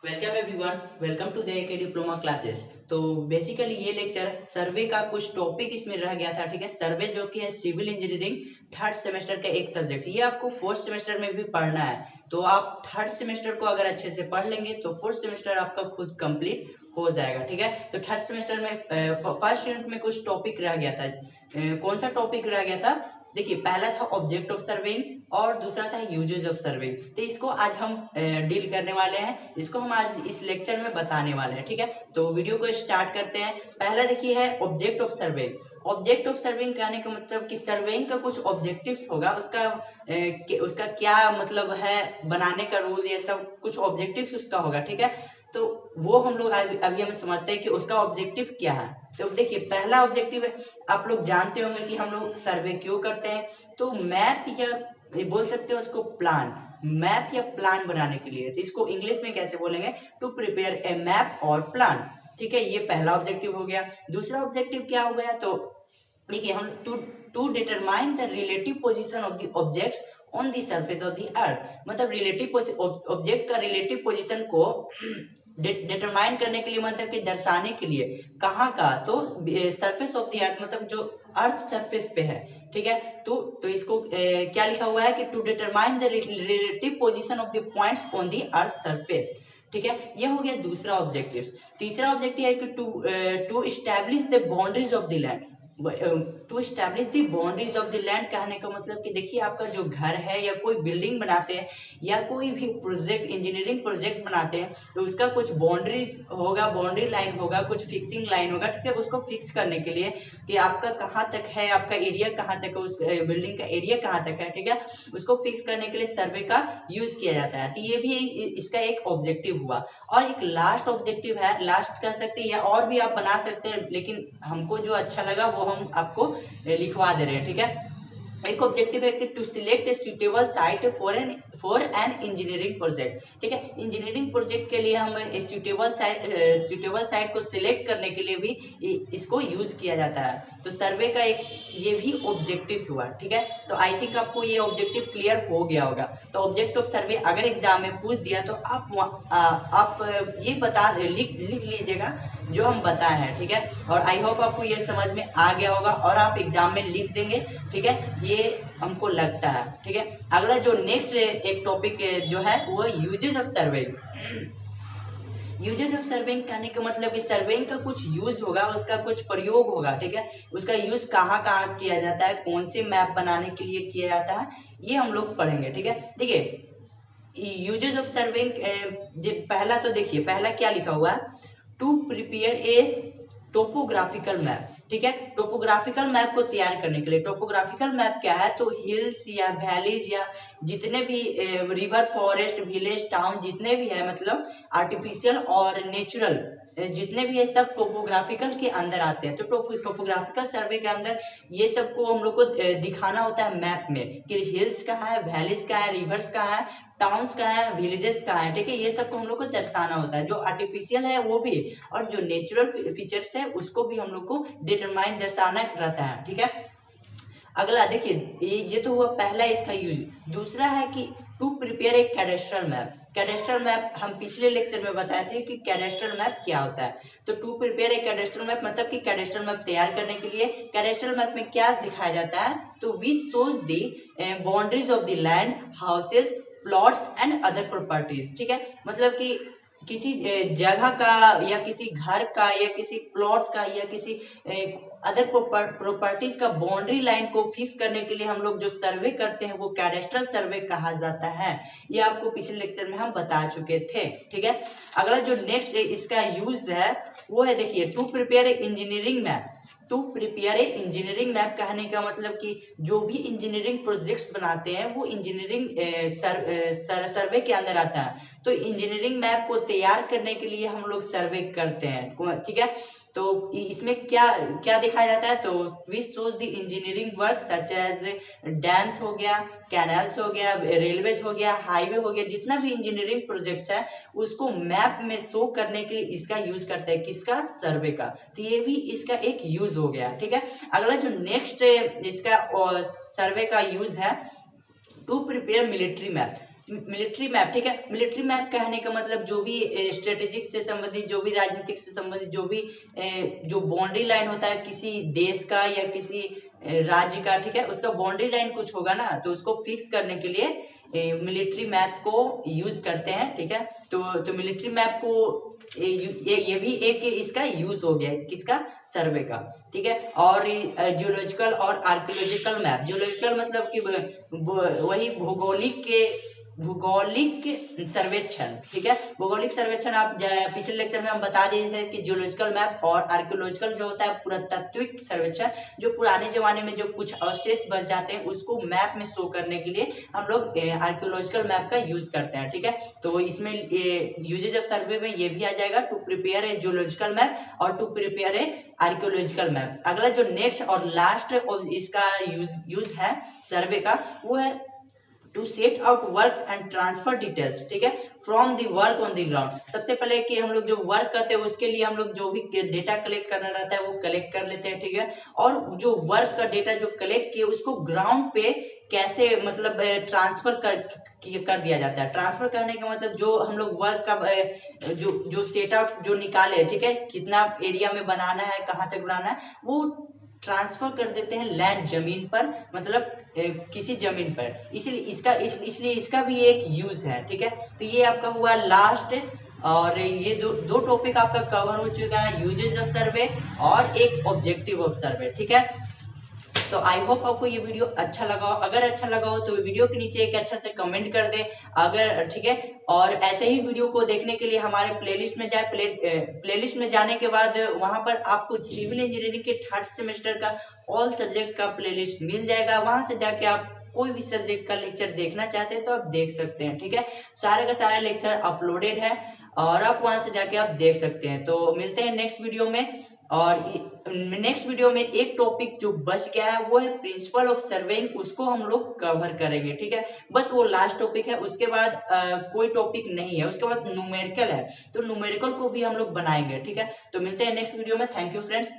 Welcome everyone, welcome to the AK diploma classes. तो basically ये lecture survey का कुछ टॉपिक इसमें रह गया था। ठीक है, सर्वे जो कि है सिविल इंजीनियरिंग थर्ड सेमेस्टर का एक सब्जेक्ट, ये आपको फोर्थ सेमेस्टर में भी पढ़ना है। तो आप थर्ड सेमेस्टर को अगर अच्छे से पढ़ लेंगे तो फोर्थ सेमेस्टर आपका खुद कंप्लीट हो जाएगा। ठीक है, तो थर्ड सेमेस्टर में फर्स्ट यूनिट में कुछ टॉपिक रह गया था। कौन सा टॉपिक रह गया था? देखिए, पहला था ऑब्जेक्ट ऑफ सर्वेइंग और दूसरा था यूजेस ऑफ सर्वेइंग। तो इसको आज हम डील करने वाले हैं, इसको हम आज इस लेक्चर में बताने वाले हैं। ठीक है, तो वीडियो को स्टार्ट करते हैं। पहला देखिए है object of surveying. Object of surveying कहने का मतलब कि सर्वेइंग का कुछ ऑब्जेक्टिव्स होगा, उसका क्या मतलब है, बनाने का रूल, ये सब कुछ ऑब्जेक्टिव्स उसका होगा। ठीक है, तो वो हम लोग अभी हम समझते हैं कि उसका ऑब्जेक्टिव क्या है। तो देखिए, पहला ऑब्जेक्टिव है, आप लोग जानते होंगे कि हम लोग सर्वे क्यों करते हैं। तो मैप या ये बोल सकते हो उसको प्लान, मैप या प्लान बनाने के लिए। तो इसको इंग्लिश में कैसे बोलेंगे? टू प्रिपेयर ए मैप और प्लान। ठीक है, ये पहला ऑब्जेक्टिव हो गया। दूसरा ऑब्जेक्टिव क्या हो गया? तो देखिए, हम to determine the relative position of the objects on the surface of the earth. मतलब रिलेटिव ऑब्जेक्ट का रिलेटिव पोजीशन को डिटरमाइन करने के लिए, मतलब कि दर्शाने के लिए, कहाँ का? तो सरफेस ऑफ द अर्थ, मतलब जो अर्थ सरफेस पे है। ठीक है, तो इसको क्या लिखा हुआ है कि to determine the relative position of the points on the earth surface. ठीक है, ये हो गया दूसरा ऑब्जेक्टिव। तीसरा ऑब्जेक्टिव है कि to establish the boundaries of the land. To establish the boundaries of the land कहने का मतलब कि देखिए, आपका जो घर है या कोई बिल्डिंग बनाते हैं या कोई भी प्रोजेक्ट, इंजीनियरिंग प्रोजेक्ट बनाते हैं, तो उसका कुछ बाउंड्रीज होगा, बाउंड्री लाइन होगा, कुछ फिक्सिंग लाइन होगा। ठीक है, उसको फिक्स करने के लिए कि आपका कहाँ तक है, आपका एरिया कहाँ तक है, उस बिल्डिंग का एरिया कहाँ तक है। ठीक है, उसको फिक्स करने के लिए सर्वे का यूज किया जाता है। तो ये भी इसका एक ऑब्जेक्टिव हुआ। और एक लास्ट ऑब्जेक्टिव है, लास्ट कह सकते हैं या और भी आप बना सकते हैं, लेकिन हमको जो अच्छा लगा वो हम आपको लिखवा दे रहे हैं। ठीक है, एक ऑब्जेक्टिव है कि to select a suitable site for an engineering project. ठीक है, इंजीनियरिंग प्रोजेक्ट के लिए हम सुटेबल साइट को सिलेक्ट करने के लिए भी इसको यूज किया जाता है। तो सर्वे का एक ये भी ऑब्जेक्टिव्स हुआ। ठीक है, तो आई थिंक आपको ये ऑब्जेक्टिव क्लियर हो गया होगा। तो ऑब्जेक्ट ऑफ सर्वे अगर एग्जाम में पूछ दिया तो आप ये बता लिख लीजिएगा जो हम बताए हैं। ठीक है, और आई होप आपको ये समझ में आ गया होगा और आप एग्जाम में लिख देंगे। ठीक है, ये हमको लगता है। ठीक है, अगला जो नेक्स्ट एक टॉपिक जो है वो uses of surveying. Uses of surveying कहने का मतलब कि सर्वेइंग का कुछ यूज होगा, उसका कुछ प्रयोग होगा। ठीक है, उसका यूज कहाँ कहाँ किया जाता है, कौन से मैप बनाने के लिए किया जाता है, ये हम लोग पढ़ेंगे। ठीक है, देखिए यूजेस ऑफ सर्वेइंग, पहला तो देखिए, पहला क्या लिखा हुआ है? To prepare a topographical map. ठीक है, टोपोग्राफिकल मैप को तैयार करने के लिए, टोपोग्राफिकल मैप क्या है? तो हिल्स या वैलीज या जितने भी रिवर, फॉरेस्ट, विलेज, टाउन जितने भी है, मतलब आर्टिफिशियल और नेचुरल जितने भी है, सब टोपोग्राफिकल के अंदर आते हैं। तो टोपोग्राफिकल सर्वे के अंदर ये सबको हम लोग को दिखाना होता है मैप में कि हिल्स कहाँ है, वैलीज कहाँ है, रिवर्स कहाँ है, टाउन्स कहाँ है, विलेजेस कहाँ है। ठीक है, ये सबको हम लोग को दर्शाना होता है। जो आर्टिफिशियल है वो भी, और जो नेचुरल फीचर्स है उसको भी हम लोग को डिटरमाइन दर्शाना रहता है। ठीक है, अगला देखिए, ये तो हुआ पहला इसका यूज। दूसरा है कि to prepare a cadastral map. Cadastral map हम पिछले लेक्चर में बताए थे कि कैडेस्ट्रल मैप क्या होता है। तो to prepare a cadastral map मतलब कि कैडेस्ट्रल मैप तैयार करने के लिए कैडेस्ट्रल मैप में क्या दिखाया जाता है? तो V shows the boundaries of the land, houses, plots and other properties. ठीक है, मतलब कि किसी जगह का या किसी घर का या किसी प्लॉट का या किसी अदर प्रॉपर्टीज का बाउंड्री लाइन को फिक्स करने के लिए हम लोग जो सर्वे करते हैं वो कैडेस्ट्रल सर्वे कहा जाता है। ये आपको पिछले लेक्चर में हम बता चुके थे। ठीक है, अगला जो नेक्स्ट इसका यूज है वो है, देखिए to prepare engineering map. To prepare a engineering map कहने का मतलब कि जो भी इंजीनियरिंग प्रोजेक्ट्स बनाते हैं वो इंजीनियरिंग सर्वे के अंदर आता है। तो इंजीनियरिंग मैप को तैयार करने के लिए हम लोग सर्वे करते हैं। ठीक है, तो इसमें क्या क्या दिखाया जाता है? तो which shows the engineering work such as dams हो गया, कैनाल्स हो गया, रेलवेज हो गया, हाईवे हो गया, जितना भी इंजीनियरिंग प्रोजेक्ट्स है उसको मैप में शो करने के लिए इसका यूज करते हैं। किसका? सर्वे का। तो ये भी इसका एक यूज हो गया। ठीक है, अगला जो नेक्स्ट इसका सर्वे का यूज है, to prepare military map. Military map, ठीक है। मिलिट्री मैप कहने का मतलब जो भी स्ट्रेटेजिक से संबंधित, जो भी राजनीतिक से संबंधित, जो भी जो बाउंड्री लाइन होता है किसी देश का या किसी राज्य का, ठीक है, उसका बाउंड्री लाइन कुछ होगा ना, तो उसको फिक्स करने के लिए मिलिट्री मैप्स को यूज करते हैं, ठीक है। तो मिलिट्री मैप को ये भी एक इसका यूज हो गया है, किसका, सर्वे का, ठीक है। और जियोलॉजिकल और आर्कियोलॉजिकल मैप, जियोलॉजिकल मतलब कि वही भूगोलिक सर्वेक्षण, ठीक है। भूगोलिक सर्वेक्षण आप पिछले लेक्चर में हम बता दिए थे कि जियोलॉजिकल मैप और आर्कियोलॉजिकल जो होता है पुरातात्विक सर्वेक्षण, जो पुराने जमाने में जो कुछ अवशेष बच जाते हैं उसको मैप में शो करने के लिए हम लोग आर्कियोलॉजिकल मैप का यूज करते हैं, ठीक है। तो इसमें यूजेज ऑफ सर्वे में ये भी आ जाएगा, to prepare a geological map और to prepare a archaeological map. अगला जो नेक्स्ट और लास्ट इसका यूज है सर्वे का, वो है to set out works and transfer details, ठीक है, from the work on the ground. सबसे पहले कि हम लोग जो वर्क करते हैं उसके लिए हम लोग जो भी डेटा कलेक्ट करना रहता है वो कलेक्ट कर लेते हैं, ठीक है। और जो वर्क का डेटा जो कलेक्ट किए उसको ग्राउंड पे कैसे मतलब ट्रांसफर कर दिया जाता है। ट्रांसफर करने का मतलब जो हम लोग वर्क का जो सेट आउट जो निकाले, ठीक है, कितना एरिया में बनाना है, कहाँ तक बनाना है, वो ट्रांसफर कर देते हैं लैंड, जमीन पर, मतलब किसी जमीन पर। इसलिए इसका भी एक यूज है, ठीक है। तो ये आपका हुआ लास्ट, और ये दो टॉपिक आपका कवर हो चुका है, यूजेज ऑफ सर्वे और एक ऑब्जेक्टिव ऑफ सर्वे, ठीक है। तो आई होप आपको ये वीडियो अच्छा लगा हो। अगर अच्छा लगा हो तो वीडियो के नीचे एक अच्छा से कमेंट कर दे, अगर, ठीक है। और ऐसे ही वीडियो को देखने के लिए हमारे प्लेलिस्ट में जाए, प्लेलिस्ट में जाने के बाद वहां पर आपको सिविल इंजीनियरिंग के थर्ड सेमेस्टर का ऑल सब्जेक्ट का प्लेलिस्ट मिल जाएगा। वहां से जाके आप कोई भी सब्जेक्ट का लेक्चर देखना चाहते हैं तो आप देख सकते हैं, ठीक है। सारे का सारा लेक्चर अपलोडेड है और आप वहां से जाके आप देख सकते हैं। तो मिलते हैं नेक्स्ट वीडियो में। और नेक्स्ट वीडियो में एक टॉपिक जो बच गया है वो है प्रिंसिपल ऑफ सर्वेइंग, उसको हम लोग कवर करेंगे, ठीक है। बस वो लास्ट टॉपिक है, उसके बाद कोई टॉपिक नहीं है। उसके बाद न्यूमेरिकल है, तो न्यूमेरिकल को भी हम लोग बनाएंगे, ठीक है। तो मिलते हैं नेक्स्ट वीडियो में। Thank you friends.